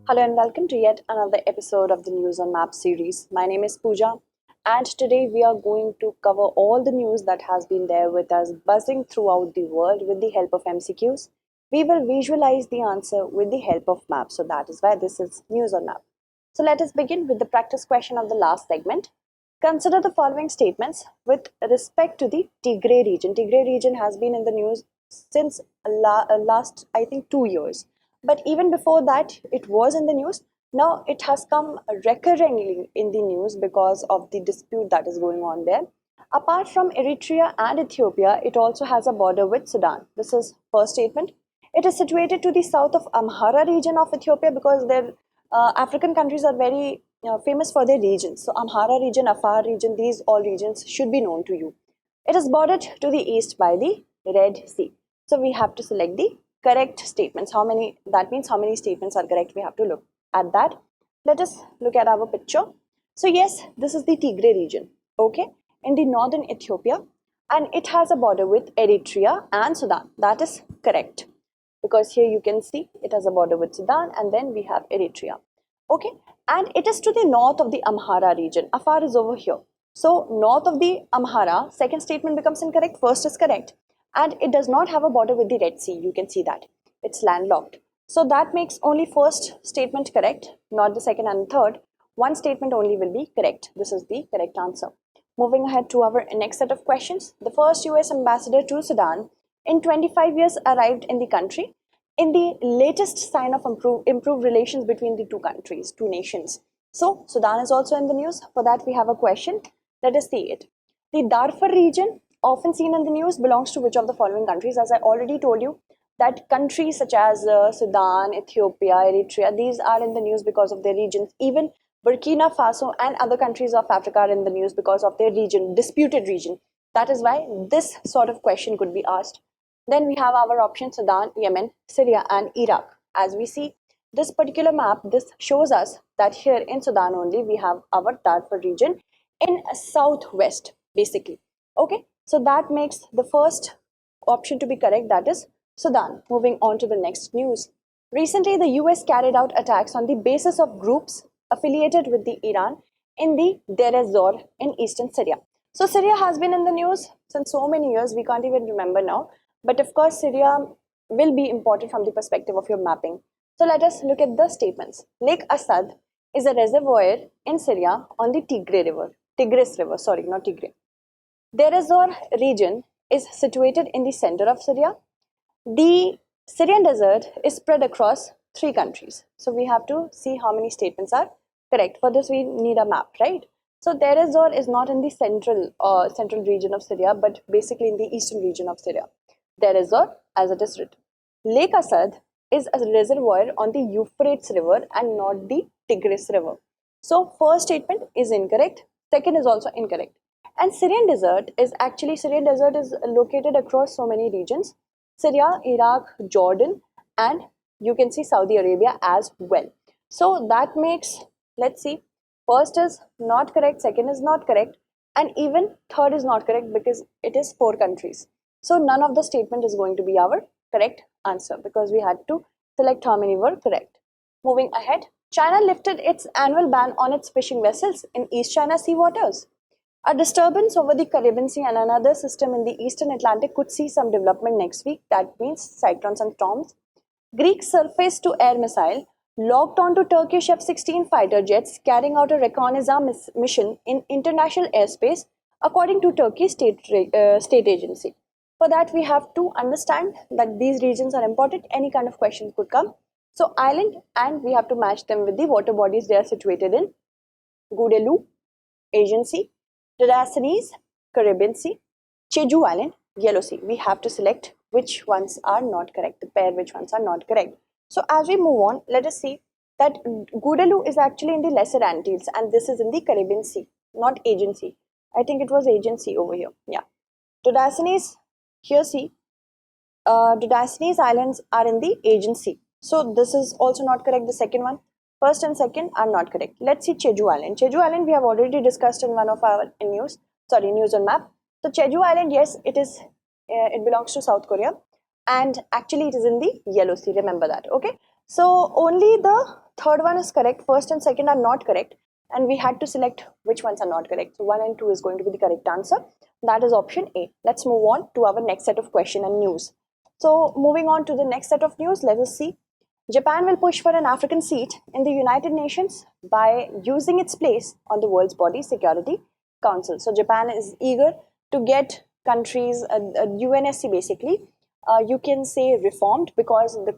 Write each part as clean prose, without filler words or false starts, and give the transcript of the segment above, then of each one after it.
Hello and welcome to yet another episode of the News on Map series. My name is Pooja, and today we are going to cover all the news that has been there with us buzzing throughout the world with the help of MCQs. We will visualize the answer with the help of maps, so that is why this is News on Map. So let us begin with the practice question of the last segment. Consider the following statements with respect to the Tigray region. Tigray region has been in the news since last, I think, 2 years. But even before that, it was in the news. Now it has come recurringly in the news because of the dispute that is going on there. Apart from Eritrea and Ethiopia, it also has a border with Sudan. This is first statement. It is situated to the south of Amhara region of Ethiopia because their African countries are very famous for their regions. So Amhara region, Afar region, these all regions should be known to you. It is bordered to the east by the Red Sea. So we have to select the correct statements. How many? That means how many statements are correct. We have to look at that. Let us look at our picture. So yes, this is the Tigray region, okay, in the northern Ethiopia, and it has a border with Eritrea and Sudan. That is correct because here you can see it has a border with Sudan and then we have Eritrea, okay, and it is to the north of the Amhara region. Afar is over here. So north of the Amhara, second statement becomes incorrect, first is correct. And it does not have a border with the Red Sea. You can see that it's landlocked. So that makes only first statement correct, not the second and third. One statement only will be correct. This is the correct answer. Moving ahead to our next set of questions. The first US ambassador to Sudan in 25 years arrived in the country in the latest sign of improved relations between the two countries, two nations. So Sudan is also in the news. For that we have a question. Let us see it. The Darfur region, often seen in the news, belongs to which of the following countries? As I already told you, that countries such as Sudan, Ethiopia, Eritrea, these are in the news because of their regions. Even Burkina Faso and other countries of Africa are in the news because of their region, disputed region. That is why this sort of question could be asked. Then we have our options: Sudan, Yemen, Syria and Iraq. As we see this particular map, this shows us that here in Sudan only we have our Darfur region in southwest basically. Okay, so that makes the first option to be correct, that is Sudan. Moving on to the next news. Recently, the US carried out attacks on the basis of groups affiliated with the Iran in the Deir ez-Zor in eastern Syria. So Syria has been in the news since so many years, we can't even remember now. But of course, Syria will be important from the perspective of your mapping. So let us look at the statements. Lake Assad is a reservoir in Syria on the Tigris River, sorry, not Tigray. Deir ez-Zor region is situated in the center of Syria. The Syrian desert is spread across 3 countries. So we have to see how many statements are correct. For this we need a map, right? So Deir ez-Zor is not in the central region of Syria, but basically in the eastern region of Syria. Deir ez-Zor as it is written. Lake Assad is a reservoir on the Euphrates River and not the Tigris River. So first statement is incorrect. Second is also incorrect. And Syrian desert is located across so many regions: Syria, Iraq, Jordan, and you can see Saudi Arabia as well. So that makes, let's see, first is not correct, second is not correct, and even third is not correct because it is 4 countries. So none of the statement is going to be our correct answer because we had to select how many were correct. Moving ahead, China lifted its annual ban on its fishing vessels in East China Sea waters. A disturbance over the Caribbean Sea and another system in the Eastern Atlantic could see some development next week. That means cyclones and storms. Greek surface-to-air missile locked onto Turkish F-16 fighter jets carrying out a reconnaissance mission in international airspace, according to Turkey's state agency. For that, we have to understand that these regions are important. Any kind of question could come. So island, and we have to match them with the water bodies they are situated in. Gudelu, Asian Sea; Drishti, Caribbean Sea; Jeju Island, Yellow Sea. We have to select which ones are not correct, the pair which ones are not correct. So as we move on, let us see that Gudelu is actually in the Lesser Antilles and this is in the Caribbean Sea, not Aegean Sea. I think it was Aegean Sea over here. Yeah. Drishti, here see, Drishti Islands are in the Aegean Sea. So this is also not correct, the second one. First and second are not correct. Let's see Jeju Island. Jeju Island we have already discussed in one of our news on map. So Jeju Island, yes, it is it belongs to South Korea, and actually it is in the Yellow Sea. Remember that. Okay. So only the third one is correct. First and second are not correct, and we had to select which ones are not correct. So 1 and 2 is going to be the correct answer. That is option A. Let's move on to our next set of question and news. So moving on to the next set of news, let us see. Japan will push for an African seat in the United Nations by using its place on the world's body security council. So Japan is eager to get countries, UNSC basically, you can say reformed, because the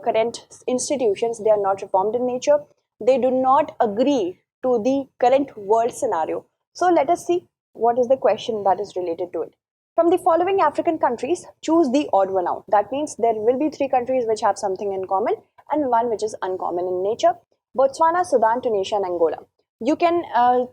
current institutions, they are not reformed in nature. They do not agree to the current world scenario. So let us see what is the question that is related to it. From the following African countries, choose the odd one out. That means there will be 3 countries which have something in common and 1 which is uncommon in nature. Botswana, Sudan, Tunisia, and Angola. You can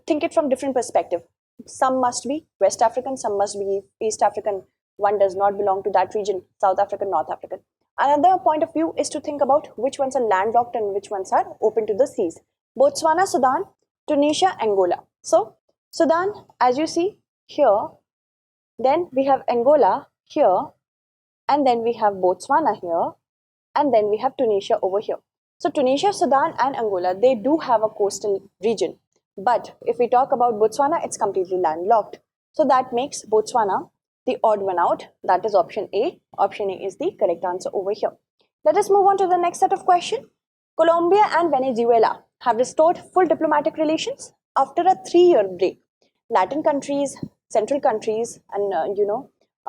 think it from different perspective. Some must be West African, some must be East African. One does not belong to that region, South African, North African. Another point of view is to think about which ones are landlocked and which ones are open to the seas. Botswana, Sudan, Tunisia, Angola. So Sudan, as you see here, then we have Angola here, and then we have Botswana here, and then we have Tunisia over here. So Tunisia, Sudan, and Angola, they do have a coastal region. But if we talk about Botswana, it's completely landlocked. So that makes Botswana the odd one out. That is option A. Option A is the correct answer over here. Let us move on to the next set of questions. Colombia and Venezuela have restored full diplomatic relations after a 3-year break. Latin countries, central countries, and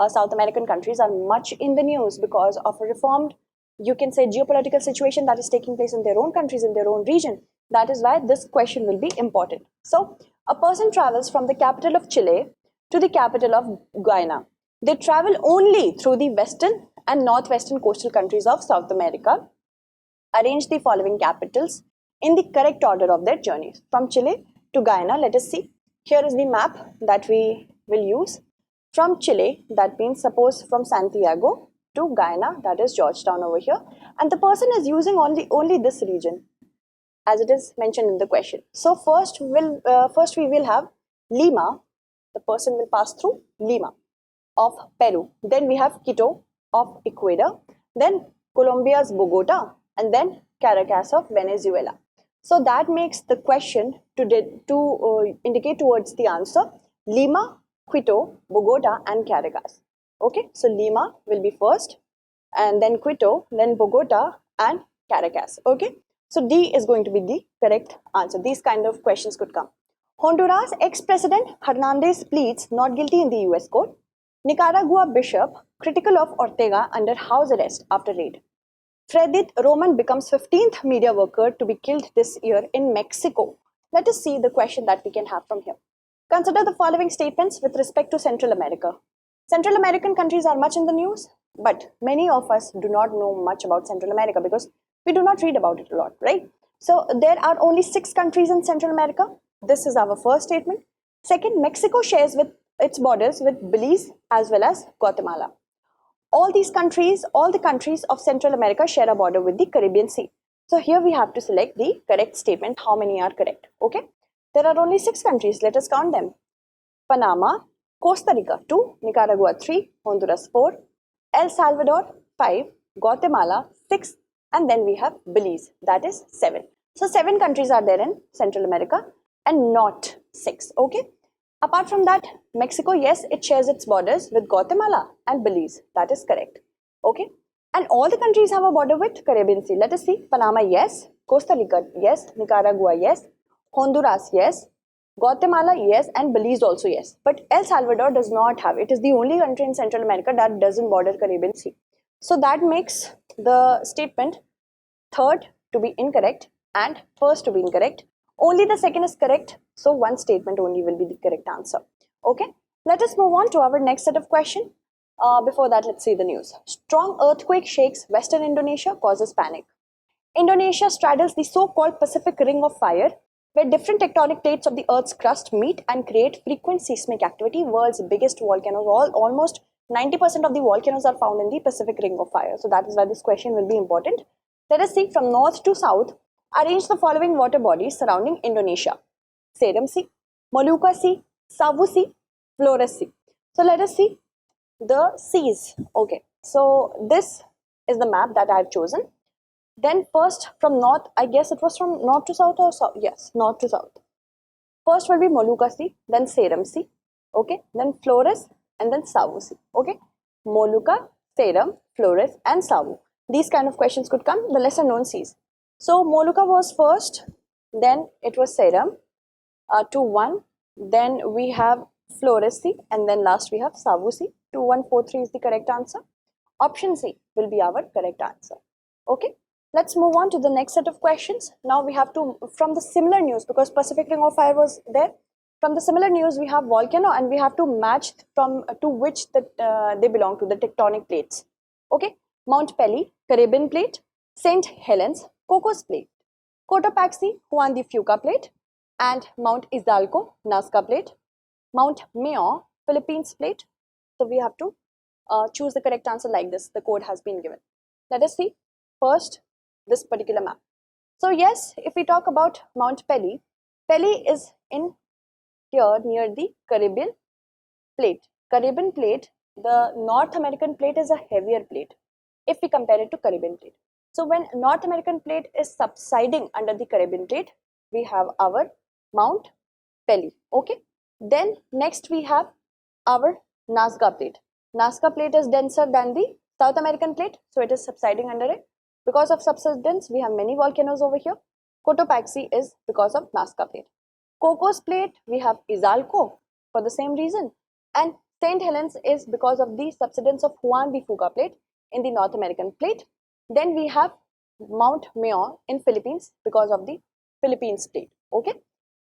South American countries are much in the news because of a reformed, you can say, geopolitical situation that is taking place in their own countries, in their own region. That is why this question will be important. So a person travels from the capital of Chile to the capital of Guyana. They travel only through the western and northwestern coastal countries of South America. Arrange the following capitals in the correct order of their journeys. From Chile to Guyana, let us see. Here is the map that we will use. From Chile, that means suppose from Santiago to Guyana, that is Georgetown over here. And the person is using only this region, as it is mentioned in the question. So first we will have Lima. The person will pass through Lima of Peru. Then we have Quito of Ecuador. Then Colombia's Bogota, and then Caracas of Venezuela. So that makes the question to indicate towards the answer Lima, Quito, Bogota, and Caracas. Okay, so Lima will be first, and then Quito, then Bogota, and Caracas. Okay, so D is going to be the correct answer. These kind of questions could come. Honduras ex-president Hernandez pleads not guilty in the US court. Nicaragua bishop critical of Ortega under house arrest after raid. Fredith Roman becomes 15th media worker to be killed this year in Mexico. Let us see the question that we can have from here. Consider the following statements with respect to Central America. Central American countries are much in the news, but many of us do not know much about Central America because we do not read about it a lot, right? So there are only 6 countries in Central America. This is our first statement. Second, Mexico shares with its borders with Belize as well as Guatemala. All the countries of Central America share a border with the Caribbean Sea. So here we have to select the correct statement. How many are correct? Okay. There are only 6 countries. Let us count them. Panama, Costa Rica 2, Nicaragua 3, Honduras 4, El Salvador 5, Guatemala 6, and then we have Belize, that is 7. So 7 countries are there in Central America and not 6. Okay. Apart from that, Mexico, yes, it shares its borders with Guatemala and Belize. That is correct. Okay. And all the countries have a border with Caribbean Sea. Let us see. Panama, yes. Costa Rica, yes. Nicaragua, yes. Honduras, yes. Guatemala, yes. And Belize also, yes. But El Salvador does not have. It is the only country in Central America that doesn't border Caribbean Sea. So that makes the statement third to be incorrect and first to be incorrect. Only the second is correct. So one statement only will be the correct answer. Okay. Let us move on to our next set of questions. Before that, let's see the news. Strong earthquake shakes Western Indonesia, causes panic. Indonesia straddles the so-called Pacific Ring of Fire, where different tectonic plates of the Earth's crust meet and create frequent seismic activity. World's biggest volcanoes, almost 90% of the volcanoes are found in the Pacific Ring of Fire. So that is why this question will be important. Let us see from north to south. Arrange the following water bodies surrounding Indonesia. Seram Sea, Molucca Sea, Savu Sea, Flores Sea. So let us see. the seas. Okay, so this is the map that I've chosen. Then first from north, I guess it was from north to south or south. Yes, north to south. First will be Molucca Sea, then Seram Sea, okay, then Flores, and then Savu Sea, okay. Molucca, Seram, Flores, and Savu. These kind of questions could come, the lesser known seas. So Molucca was first, then it was Seram, 2-1, then we have Flores Sea, and then last we have Savu Sea. 2143 is the correct answer. Option C will be our correct answer. Okay, let's move on to the next set of questions. Now we have to, from the similar news, because Pacific Ring of Fire was there, from the similar news we have volcano, and we have to match from to which they belong to, the tectonic plates. Okay, Mount Pelly, Caribbean Plate, St. Helens, Cocos Plate, Cotopaxi, Juan de Fuca Plate, and Mount Izalco, Nazca Plate, Mount Mayon, Philippines Plate. So we have to choose the correct answer like this. The code has been given. Let us see first this particular map. So yes, if we talk about Mount Pelly, Pelly is in here near the Caribbean Plate. Caribbean Plate, the North American Plate is a heavier plate if we compare it to Caribbean Plate. So when North American Plate is subsiding under the Caribbean Plate, we have our Mount Pelly. Okay. Then next we have our Nazca Plate. Nazca Plate is denser than the South American Plate, so it is subsiding under it. Because of subsidence, we have many volcanoes over here. Cotopaxi is because of Nazca Plate. Cocos Plate, we have Izalco for the same reason. And St. Helens is because of the subsidence of Juan de Fuca Plate in the North American Plate. Then we have Mount Mayon in Philippines because of the Philippines Plate. Okay.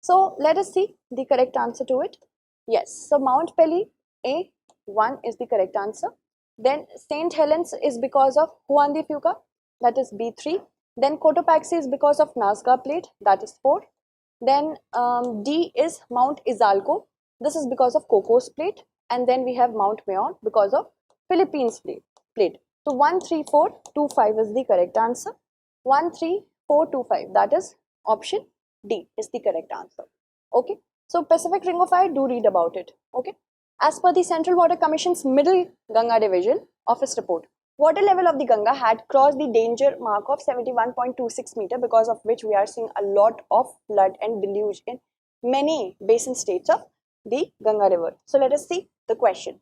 So let us see the correct answer to it. Yes. So Mount Pelly, A1 is the correct answer. Then St. Helens is because of Juan de Fuca, that is B3. Then Cotopaxi is because of Nazca Plate, that is 4. Then D is Mount Izalco. This is because of Cocos Plate. And then we have Mount Mayon because of Philippines Plate. So 1, 3, 4, 2, 5 is the correct answer. 1, 3, 4, 2, 5. That is option D is the correct answer. Okay. So Pacific Ring of Fire, do read about it. Okay. As per the Central Water Commission's Middle Ganga Division office report, water level of the Ganga had crossed the danger mark of 71.26 meter, because of which we are seeing a lot of flood and deluge in many basin states of the Ganga River. So let us see the question.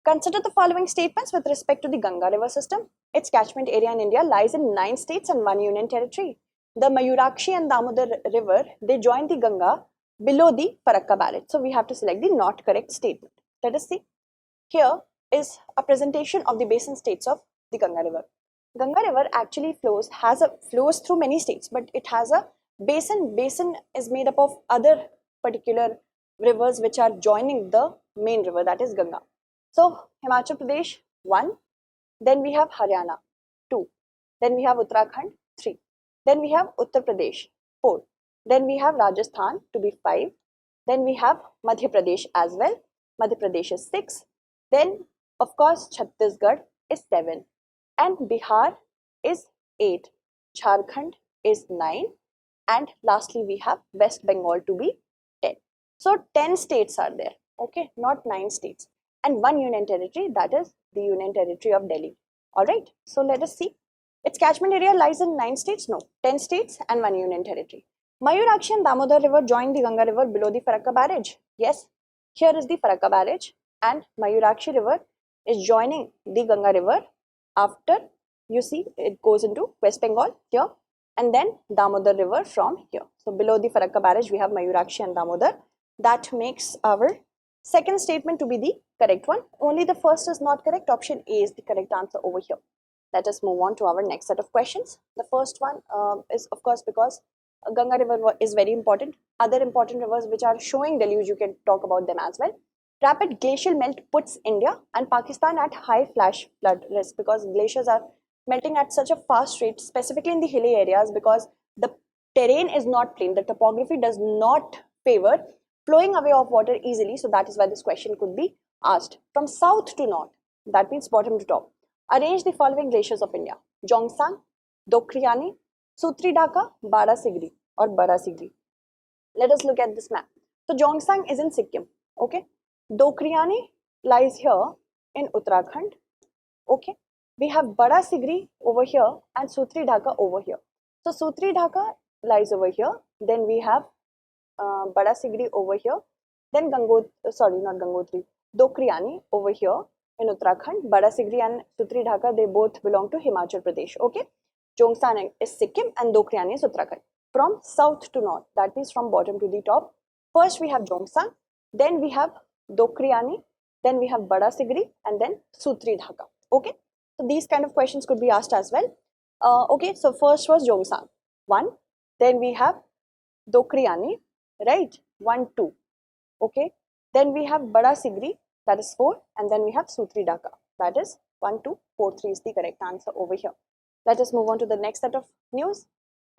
Consider the following statements with respect to the Ganga River system. Its catchment area in India lies in 9 states and 1 union territory. The Mayurakshi and Damodar River, they join the Ganga below the Farakka barrage. So we have to select the not correct statement. Let us see. Here is a presentation of the basin states of the Ganga River. Ganga River actually flows through many states, but it has a basin. Basin is made up of other particular rivers which are joining the main river, that is Ganga. So Himachal Pradesh 1, then we have Haryana 2, then we have Uttarakhand 3, then we have Uttar Pradesh 4, then we have Rajasthan to be 5, then we have Madhya Pradesh as well. Madhya Pradesh is 6, then of course Chhattisgarh is 7, and Bihar is 8, Jharkhand is 9, and lastly we have West Bengal to be 10. So 10 states are there, okay, not 9 states, and 1 union territory, that is the Union Territory of Delhi. Alright, so let us see. Its catchment area lies in 9 states? No, 10 states and 1 union territory. Mayurakshi and Damodar River join the Ganga River below the Farakka barrage. Yes, here is the Farakka barrage, and Mayurakshi River is joining the Ganga River after, you see, it goes into West Bengal here, and then Damodar River from here. So below the Farakka barrage we have Mayurakshi and Damodar. That makes our second statement to be the correct one. Only the first is not correct. Option A is the correct answer over here. Let us move on to our next set of questions. The first one is of course because Ganga River is very important. Other important rivers which are showing deluge, you can talk about them as well. Rapid glacial melt puts India and Pakistan at high flash flood risk, because glaciers are melting at such a fast rate, specifically in the hilly areas, because the terrain is not plain. The topography does not favor flowing away of water easily. So that is why this question could be asked. From south to north, that means bottom to top, arrange the following glaciers of India: Jongsang, Dokriani, Sutri Dhaka, Barasigri or Barasigri. Let us look at this map. So Jongsang is in Sikkim, okay. Dokriani lies here in Uttarakhand. Okay, we have Bada Sigri over here and Sutri Dhaka over here. So Sutri Dhaka lies over here. Then we have Bada Sigri over here. Then Gangotri, Dokriani over here in Uttarakhand. Bada Sigri and Sutri Dhaka, they both belong to Himachal Pradesh. Okay, Jongsan is Sikkim and Dokriani is Uttarakhand. From south to north, that means from bottom to the top. First we have Jongsan, then we have Dokriani, then we have Bada Sigri, and then Sutri Dhaka. Okay, so these kind of questions could be asked as well. Okay, so first was Jongsan, 1. Then we have Dokriani, right? 1, 2. Okay, then we have Bada Sigri, that is 4, and then we have Sutri Dhaka, that is 1, 2, 4, 3 is the correct answer over here. Let us move on to the next set of news.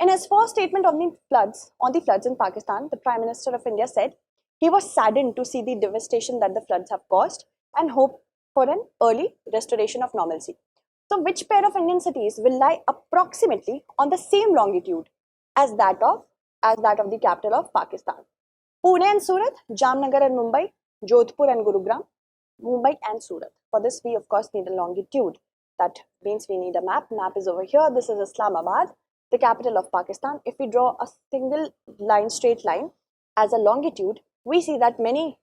In his first statement on the floods in Pakistan, the Prime Minister of India said he was saddened to see the devastation that the floods have caused and hoped for an early restoration of normalcy. So, which pair of Indian cities will lie approximately on the same longitude as that of the capital of Pakistan? Pune and Surat, Jamnagar and Mumbai, Jodhpur and Gurugram, Mumbai and Surat. For this, we of course need a longitude. That means we need a map. Map is over here. This is Islamabad, the capital of Pakistan. If we draw a single line, straight line as a longitude, we see that many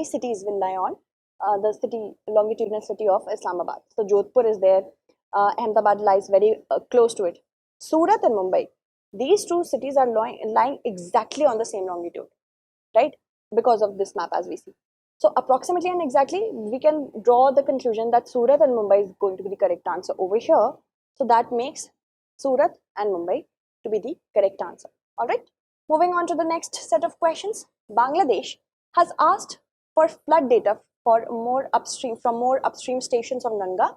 cities will lie on the longitudinal city of Islamabad. So Jodhpur is there. Ahmedabad lies very close to it. Surat and Mumbai, these two cities are lying exactly on the same longitude, right? Because of this map as we see. So approximately and exactly, we can draw the conclusion that Surat and Mumbai is going to be the correct answer over here. So that makes Surat and Mumbai to be the correct answer. Alright, moving on to the next set of questions. Bangladesh has asked for flood data from more upstream stations of Ganga,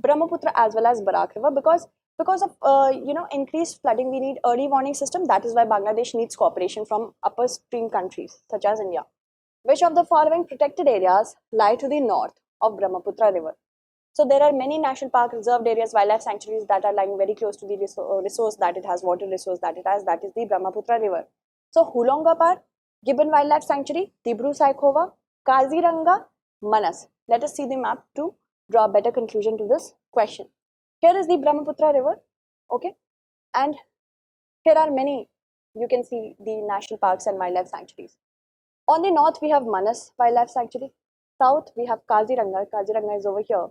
Brahmaputra as well as Barak River because of increased flooding. We need early warning system. That is why Bangladesh needs cooperation from upper stream countries such as India. Which of the following protected areas lie to the north of Brahmaputra River? So there are many national park, reserved areas, wildlife sanctuaries that are lying very close to the resource that it has, water resource that it has, that is the Brahmaputra River. So Hulonga Park, Gibbon Wildlife Sanctuary, Dibru Saikhova, Kaziranga, Manas. Let us see the map to draw a better conclusion to this question. Here is the Brahmaputra River, okay, and here are many, you can see the national parks and wildlife sanctuaries. On the north, we have Manas Wildlife Sanctuary. South, we have Kaziranga. Kaziranga is over here.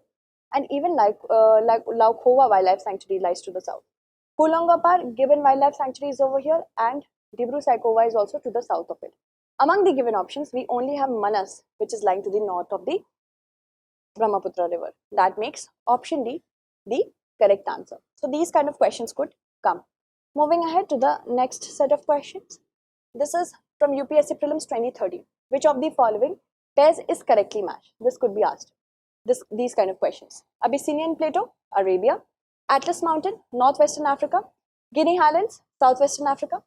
And even like Laukhova Wildlife Sanctuary lies to the south. Hulonga Park, Gibbon Wildlife Sanctuary is over here. And Dibru Saikhova is also to the south of it. Among the given options, we only have Manas, which is lying to the north of the Brahmaputra River. That makes option D the correct answer. So these kind of questions could come. Moving ahead to the next set of questions. This is from UPSC Prelims 2030. Which of the following pairs is correctly matched? This could be asked. These kind of questions. Abyssinian Plateau, Arabia. Atlas Mountain, Northwestern Africa. Guinea Highlands, Southwestern Africa.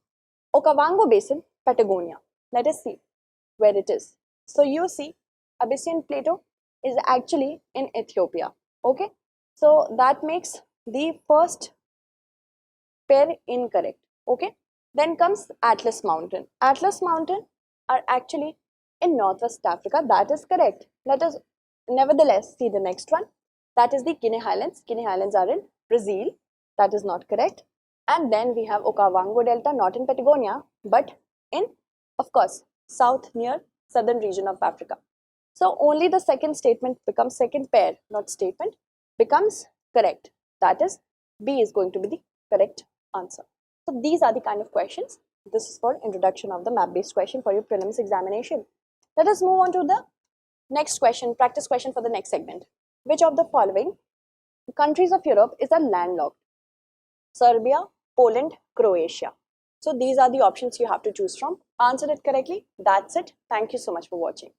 Okavango Basin, Patagonia. Let us see where it is. So you see, Abyssinian Plateau is actually in Ethiopia. Okay. So that makes the first pair incorrect. Okay. Then comes Atlas Mountain. Atlas Mountain are actually in Northwest Africa. That is correct. Let us nevertheless see the next one. That is the Guinea Highlands. Guinea Highlands are in Brazil. That is not correct. And then we have Okavango Delta, not in Patagonia, but in, of course, south near southern region of Africa. So only the second pair, not statement, becomes correct. That is, B is going to be the correct answer. So these are the kind of questions. This is for introduction of the map-based question for your prelims examination. Let us move on to the next question, practice question for the next segment. Which of the following countries of Europe is a landlocked? Serbia, Poland, Croatia. So these are the options you have to choose from. Answer it correctly. That's it. Thank you so much for watching.